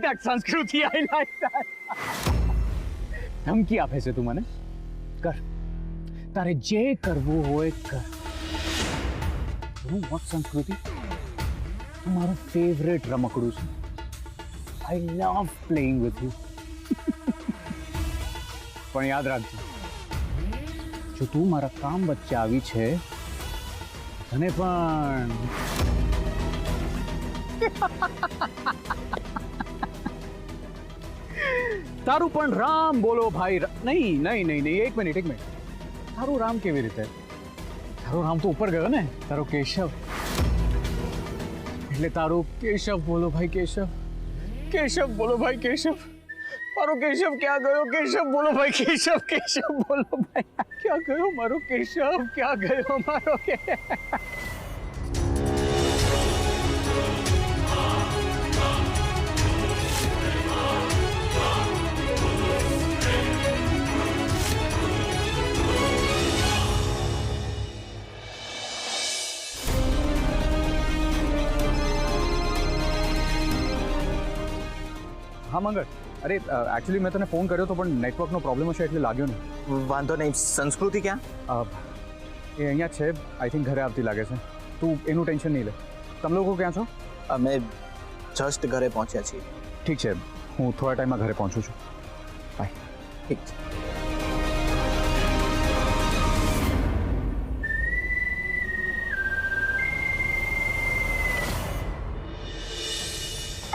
that, Sanskruti. I like that. ધમકી આપે છે તું મને? કર. તારે જે કરવું હોય કર. હું વોટ સંસ્કૃતિ? તું મારું ફેવરેટ રમકડું છે. આઈ લવ પ્લેઇંગ વિથ યુ. પણ યાદ રાખજો, જો તું મારા કામ વચ્ચે આવી છે, તને પણ તારું પણ રામ બોલો ભાઈ. નહીં નહીં નહીં નહીં, એક મિનિટ. તારું રામ કેવી રીતે? તારો રામ તો ઉપર ગયો ને, તારો કેશવ. એટલે તારું કેશવ બોલો ભાઈ, કેશવ. કેશવ બોલો ભાઈ, કેશવ. મારો કેશવ ક્યાં ગયો? કેશવ બોલો ભાઈ, કેશવ. કેશવ બોલો ભાઈ, ક્યાં ગયો મારો કેશવ? ક્યાં ગયો મારો કે? હા મંગળ, અરે એકચ્યુઅલી મેં તને ફોન કર્યો તો પણ નેટવર્કનો પ્રોબ્લેમ હશે એટલે લાગ્યો નહીં. વાંધો નહીં. સંસ્કૃતિ ક્યાં? એ અહીંયા છે, આઈ થિંક ઘરે આવતી લાગે છે. તું એનું ટેન્શન નહીં લે. તમે લોકો ક્યાં છો? અમે જસ્ટ ઘરે પહોંચ્યા છીએ. ઠીક છે, હું થોડા ટાઈમમાં ઘરે પહોંચું છું. બાય. ઠીક છે.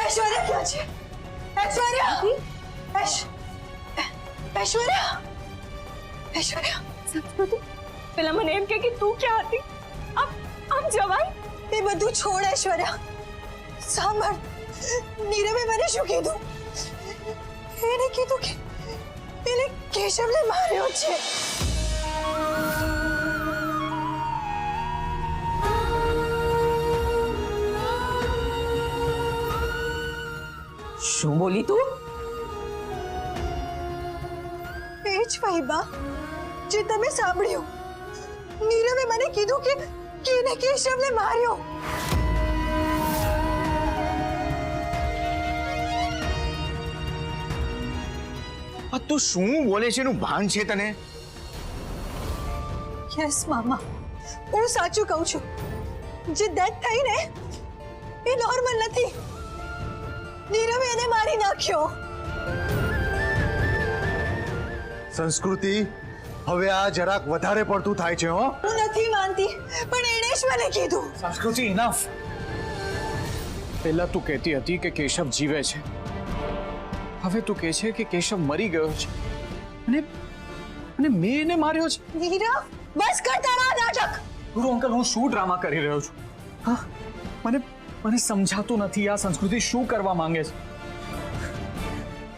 ऐश्वर्या क्या છે? ऐश्वर्या, ऐश्वर्या, ऐश्वर्या. સંસ્કૃતિ, પેલા મને એમ કે તું ક્યાં હતી? આમ જવાય? એ બધું છોડ ऐश्वर्या. સાંભળ, નીરવે મને શું કીધું? એને કીધું કે એને કેશવને માર્યો છે. શું બોલી તું? એ જ ભાઈબા જે તમે સાંભળ્યું. નીરવે મને કીધું કે એને કેશવને માર્યો. તું શું બોલે છે? એનું ભાન છે તને? યસ મામા, હું સાચું કહું છું. જે ડેથ થઈ ને એ નોર્મલ નથી. નીરવે એને મારી નાખ્યો. સંસ્કૃતિ, હવે આ જરાક વધારે પડતું થાય છે. હો, હું નથી માનતી, પણ એણે જ મને કીધું. સંસ્કૃતિ, ઇનફ. પહેલા તું કહેતી હતી કે કેશવ જીવે છે, હવે તું કહે છે કે કેશવ મરી ગયો છે અને મેં એને માર્યો છે. નીરવ, બસ કર તારા નાટક. ગુરુ અંકલ, હું શું ડ્રામા કરી રહ્યો છું? હા, મને સમજાતું નથી આ સંસ્કૃતિ શું કરવા માંગે છે.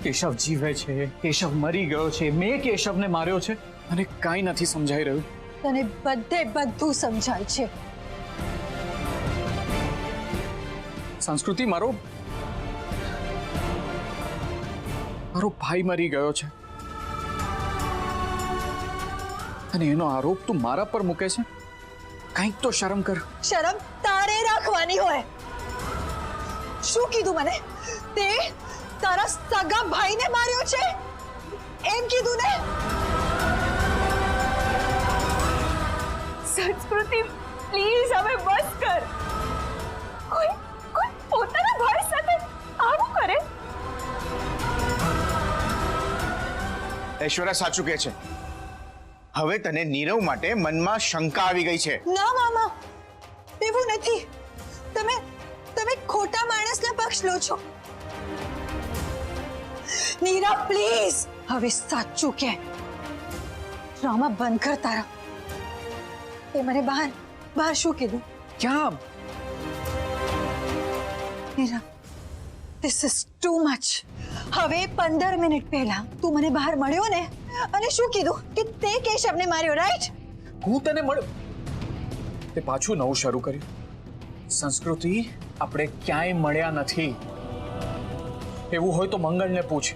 કેશવ જીવે છે, કેશવ મરી ગયો છે, મેં કેશવને માર્યો છે અને કાંઈ નથી સમજાઈ રહ્યું. તને બધું સમજાય છે. સંસ્કૃતિ, મારો ભાઈ મરી ગયો છે અને એનો આરોપ તું મારા પર મૂકે છે. કંઈક તો શરમ કર. શરમ તારે રાખવાની હોય. શું કીધું મને? તે તારા સગા ભાઈને માર્યો છે એમ કીધું ને? સંસ્કૃતિ, પ્લીઝ હવે બસ કર. કોઈ પોતાના ભાઈ સાથે આવું કરે? ઐશ્વર્યા સાચું કહે છે. હવે તને નીરવ માટે મનમાં શંકા આવી ગઈ છે. ના મામા, એવું નથી. તમે ખોટા માણસના પક્ષ લો છો. નીરવ, પ્લીઝ હવે સાચું કે. ડ્રામા બંધ કર તારા. એ મને બહાર શું કીધું? ક્યાં? Nirav, this is too much. હવે 15 મિનિટ પહેલા તું મને બહાર મળ્યો ને અને શું કીધું કે તે કેશવને માર્યો, રાઈટ? હું તને મળ્યો, તે પાછું નવું શરૂ કર્યું. સંસ્કૃતિ, આપણે ક્યાંય મળ્યા નથી. એવું હોય તો મંગળને પૂછ.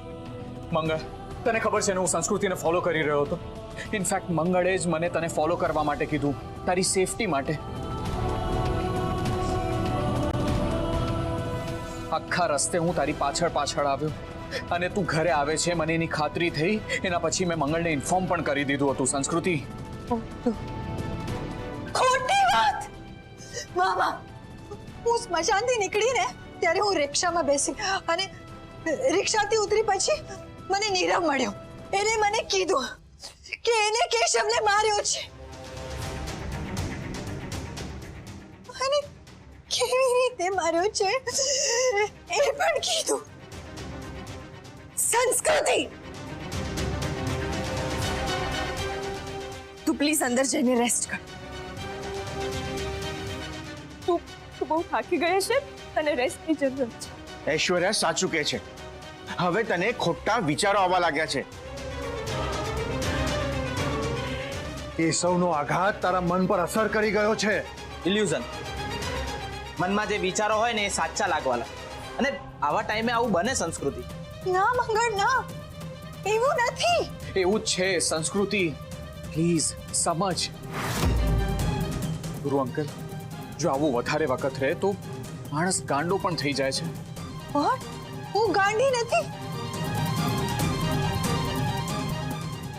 મંગળ, તને ખબર છે ને હું સંસ્કૃતિને ફોલો કરી રહ્યો હતો. ઇનફેક્ટ મંગળે જ મને તને ફોલો કરવા માટે કીધું, તારી સેફટી માટે. આખા રસ્તે હું તારી પાછળ પાછળ આવ્યો અને તું ઘરે આવે છે મને એની ખાતરી થઈ. એના પછી મેં મંગળને ઇન્ફોર્મ પણ કરી દીધું હતું. સંસ્કૃતિ, ખોટી વાત. મામા, હું સ્મશાનથી નીકળીને ત્યારે હું રિક્ષામાં બેસી અને રિક્ષાથી ઉતરી પછી મને નીરવ મળ્યો. એને મને કીધું કે એને કેશવને માર્યો છે અને કેવી રીતે માર્યો છે એ પણ કીધું. સંસ્કૃતિ, તું પ્લીઝ અંદર જઈને રેસ્ટ કર. તું બહુ થાકી ગઈ છે અને રેસ્ટની જરૂર છે. ઐશ્વર્યા સાચું કહે છે. હવે તને ખોટા વિચારો આવવા લાગ્યા છે. કેશવનો આઘાત તારા મન પર અસર કરી ગયો છે. ઇલ્યુઝન. મનમાં જે વિચારો હોય ને એ સાચા લાગવાના. અને આવા ટાઈમે આવું બને સંસ્કૃતિ. ના મંગળ, ના, એવું નથી. એવું જ છે. સંસ્કૃતિ, પ્લીઝ સમજ. ગુરુ અંકલ, જો આવું વધારે વખત રહે તો માણસ ગાંડો પણ થઈ જાય છે. What? હું ગાંડી નથી.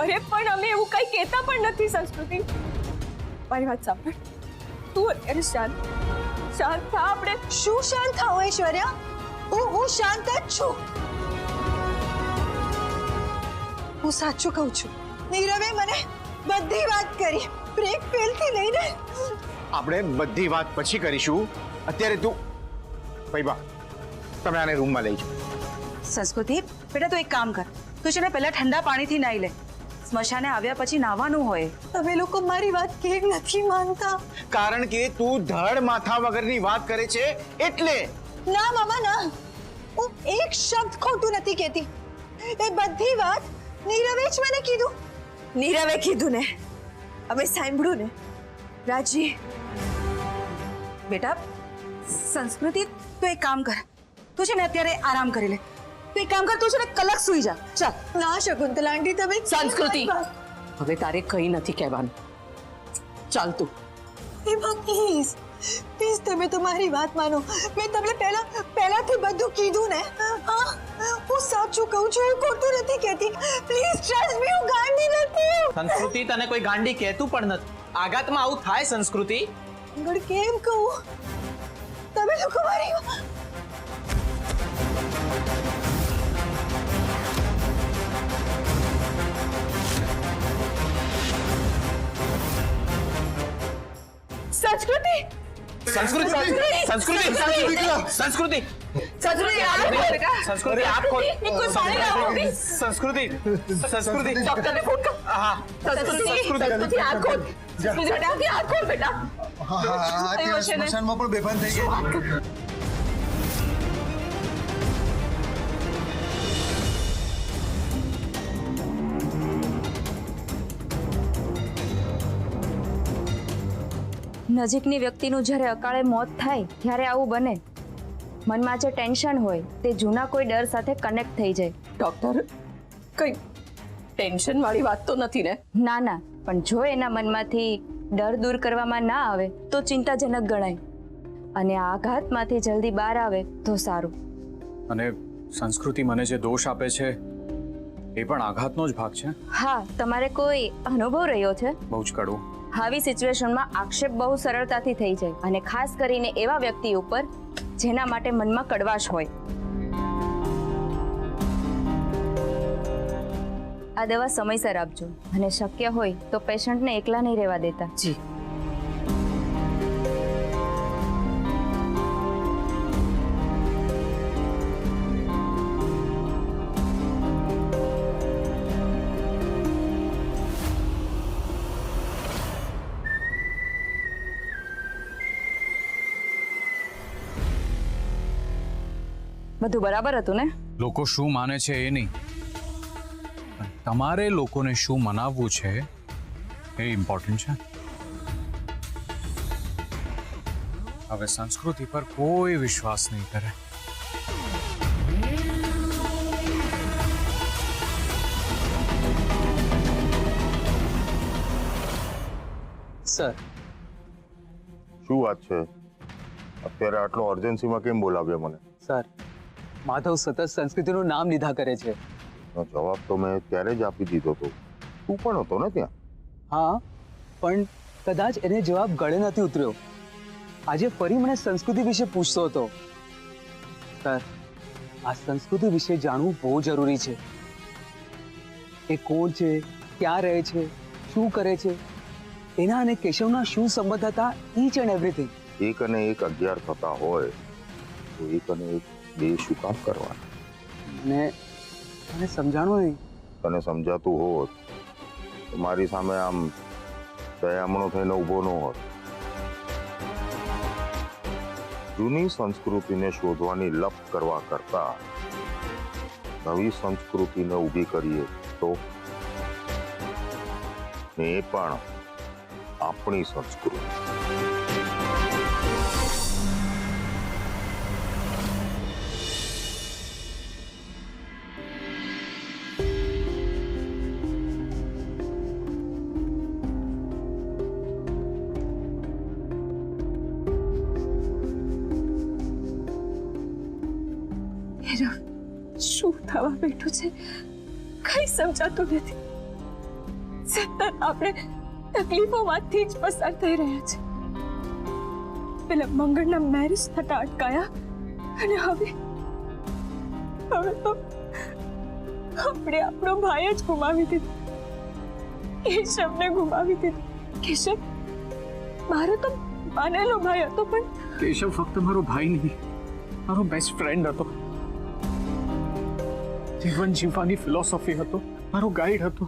અરે પણ અમે એવું કઈ કહેતા પણ નથી. સંસ્કૃતિ, મારી વાત સાંભળ. તું અત્યારે શાંત થા. આપણે શું શાંત થાઓ ઐશ્વર્યા? હું શાંત જ છું. હું સાચું કહું છું. નીરવે મને બધી વાત કરી, બ્રેક ફેલ થી લઈને. આપણે બધી વાત પછી કરીશું. અત્યારે તું પૈબા, તમે આને રૂમમાં લઈ જાઓ. સંસ્કૃતિ, બેટા તું એક કામ કર. તું છે ને પહેલા ઠંડા પાણીથી નાહી લે. સ્મશાને આવ્યા પછી નાહવાનું હોય. તમે લોકો મારી વાત કેમ નથી માનતા? કારણ કે તું ધડ માથા વગરની વાત કરે છે એટલે. ના મામા, ના, હું એક શબ્દ ખોટું નથી કહેતી. એ બધી વાત નીરવે જ મને કીધું. નીરવે કીધું ને, અમે સાંભળ્યું ને. રાજી, બેટા સંસ્કૃતિ, તું એક કામ કર. તું છે ને અત્યારે આરામ કરી લે. તું એક કામ કર, તું છે ને કલાક સૂઈ જા. ચાલ. ના શકુંતલા આંટી, તમે સંસ્કૃતિ, હવે તારે કંઈ નથી કહેવાનું. ચાલ તું. એમાં પ્લીઝ પ્લીઝ તમે તો મારી વાત માનો. મેં તમને પહેલાથી બધું કીધું ને. હા, હું સાચું કહું છું, હું ખોટું નથી કહેતી. પ્લીઝ ટ્રસ્ટ મી, હું ગાંડી નથી. સંસ્કૃતિ, તને કોઈ ગાંડી કહેતું પણ નથી. આઘાતમાં આવું થાય સંસ્કૃતિ. ગણ કેમ કહું? તમે લોકો મારી સંસ્કૃતિ, સંસ્કૃતિ, સંસ્કૃતિ, સંસ્કૃતિ, સંસ્કૃતિ, આપ ખોલ. કોઈ પાણી લાવો. સંસ્કૃતિ, સંસ્કૃતિ, ડોક્ટરને ફોન કર. હા, સંસ્કૃતિ, આંખ ખોલ. સંસ્કૃતિ, બેટા, આંખ ખોલ બેટા. થયું છે ને? સ્મશાનમાં પણ બેભાન થઈ ગઈ. નજીકની વ્યક્તિનું જ્યારે અકાળે મોત થાય ત્યારે આવું બને. મનમાં જે ટેન્શન હોય તે જૂના કોઈ ડર સાથે કનેક્ટ થઈ જાય. ડોક્ટર, કઈ ટેન્શન વાળી વાત તો નથી ને? ના ના, પણ જો એના મનમાંથી ડર દૂર કરવામાં ના આવે તો ચિંતાજનક ગણાય અને આ આઘાતમાંથી જલ્દી બહાર આવે તો સારું. અને સંસ્કૃતિ મને જે દોષ આપે છે એ પણ આઘાતનો જ ભાગ છે. હા, તમારે કોઈ અનુભવ રહ્યો છે? બહુ જ કડવું. આવી સિચ્યુએશનમાં આક્ષેપ બહુ સરળતાથી થઈ જાય અને ખાસ કરીને એવા વ્યક્તિ ઉપર જેના માટે મનમાં કડવાશ હોય. આ દવા સમયસર આપજો અને શક્ય હોય તો પેશન્ટને એકલા નહીં રહેવા દેતા. જી. બધું બરાબર હતું ને? લોકો શું માને છે એ નહીં, પણ તમારે લોકોને શું મનાવવું છે એ ઇમ્પોર્ટન્ટ છે. હવે સંસ્કૃતિ પર કોઈ વિશ્વાસ નહીં કરે. સર, શું વાત છે? અત્યારે આટલો અર્જન્સીમાં કેમ બોલાવ્યો મને? સર માધવ સતત સંસ્કૃતિનું નામ લીધા કરે છે. જવાબ તો મેં ત્યારે જ આપી દીધો હતો. તું પણ હતો ને ત્યાં. હા, પણ કદાચ એને જવાબ ગળે નથી ઉતર્યો. આજે ફરી મને સંસ્કૃતિ વિશે પૂછતો હતો. સર, આ સંસ્કૃતિ વિશે જાણવું બહુ જરૂરી છે. એ કોણ છે, ક્યાં રહે છે, શું કરે છે, એના અને કેશવના શું સંબંધ હતા, ઈચ એન્ડ એવરીથિંગ. 1 અને 1 11 થતા હોય તો 1 અને 1 2 શું કામ કરવાના? અને મને સમજાણું નહીં. તને સમજાતું હોત તો મારી સામે આમ દયામણો થઈને ઊભો ન હોત. જૂની સંસ્કૃતિને શોધવાની લપ કરવા કરતા નવી સંસ્કૃતિને ઊભી કરીએ તો, ને એ પણ આપણી સંસ્કૃતિ. શું થવા બેઠું છે કઈ સમજાતું નથી. સતત આપણે તકલીફોમાંથી જ પસાર થઈ રહ્યા છે. પેલા મંગળના મેરેજ થતા અટકાયા અને હવે તો આપણે આપણો ભાઈ જ ગુમાવી દીધો. કેશવને ગુમાવી દીધો. કેશવ મારો તો માનેલો ભાઈ હતો, પણ કેશવ ફક્ત મારો ભાઈ નહીં, મારો બેસ્ટ ફ્રેન્ડ હતો. જીવન જીવવાની ફિલોસોફી હતો, મારો ગાઈડ હતો.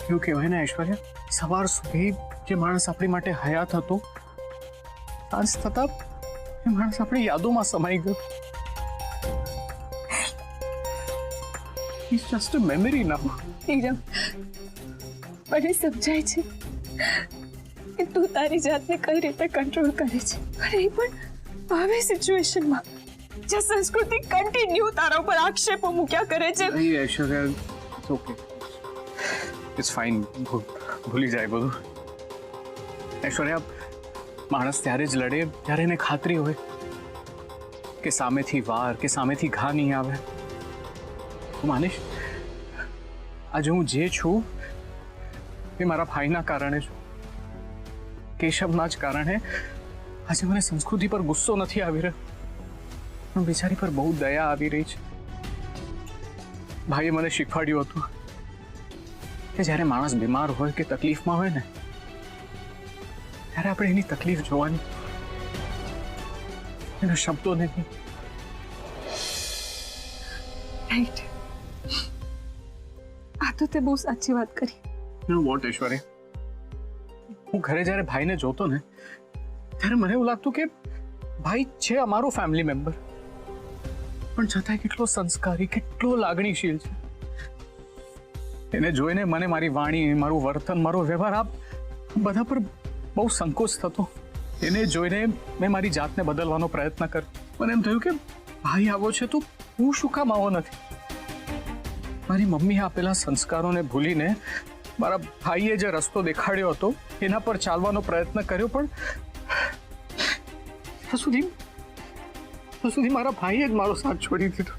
એવું કહેવાય ને ઐશ્વર્યા, સવાર સુધી જે માણસ આપણી માટે હયાત હતો, સાંજ થતા એ માણસ આપણી યાદોમાં સમાઈ ગયો. It's just a memory now. Nirav, મને સમજાય છે કે તું તારી જાતને કઈ રીતે કંટ્રોલ કરે છે, પણ એ પણ આવી સિચ્યુએશનમાં જ્યાં સંસ્કૃતિ કન્ટિન્યુ તારા ઉપર આક્ષેપો મૂક્યા કરે છે. નહીં Aishwarya, it's okay, it's fine. ભૂલી જાય બધું. ઐશ્વર્યા, માણસ ત્યારે જ લડે ત્યારે એને ખાતરી હોય કે સામેથી વાર કે સામેથી ઘા નહીં આવે. હું માનીશ, આજે હું જે છું એ મારા ભાઈના કારણે છું. કેશવના જ કારણે આજે મને સંસ્કૃતિ પર ગુસ્સો નથી આવી રહ્યો, પણ બિચારી પર બહુ દયા આવી રહી છે. ભાઈએ મને શીખવાડ્યું હતું કે જ્યારે માણસ બીમાર હોય કે તકલીફમાં હોય ને, ત્યારે આપણે એની તકલીફ જોવાની, એના શબ્દો નહીં. રાઈટ, આ તો તે બહુ સાચી વાત કરી. વોટ ઐશ્વર્યા, હું ઘરે જ્યારે ભાઈને જોતો ને ત્યારે મને એવું લાગતું કે ભાઈ છે અમારો ફેમિલી મેમ્બર, પણ છતાંય કેટલો સંસ્કારી, કેટલો લાગણીશીલ છે. એને જોઈને મને મારી વાણી, મારું વર્તન, મારો વ્યવહાર આ બધા પર બહુ સંકોચ થતો. એને જોઈને મેં મારી જાતને બદલવાનો પ્રયત્ન કર્યો. મને એમ થયું કે ભાઈ આવો છે તો હું શું કામ આવો નથી. મારી મમ્મીએ આપેલા સંસ્કારોને ભૂલીને મારા ભાઈએ જે રસ્તો દેખાડ્યો હતો એના પર ચાલવાનો પ્રયત્ન કર્યો, પણ સુધી મારા ભાઈએ જ મારો સાથ છોડી દીધો.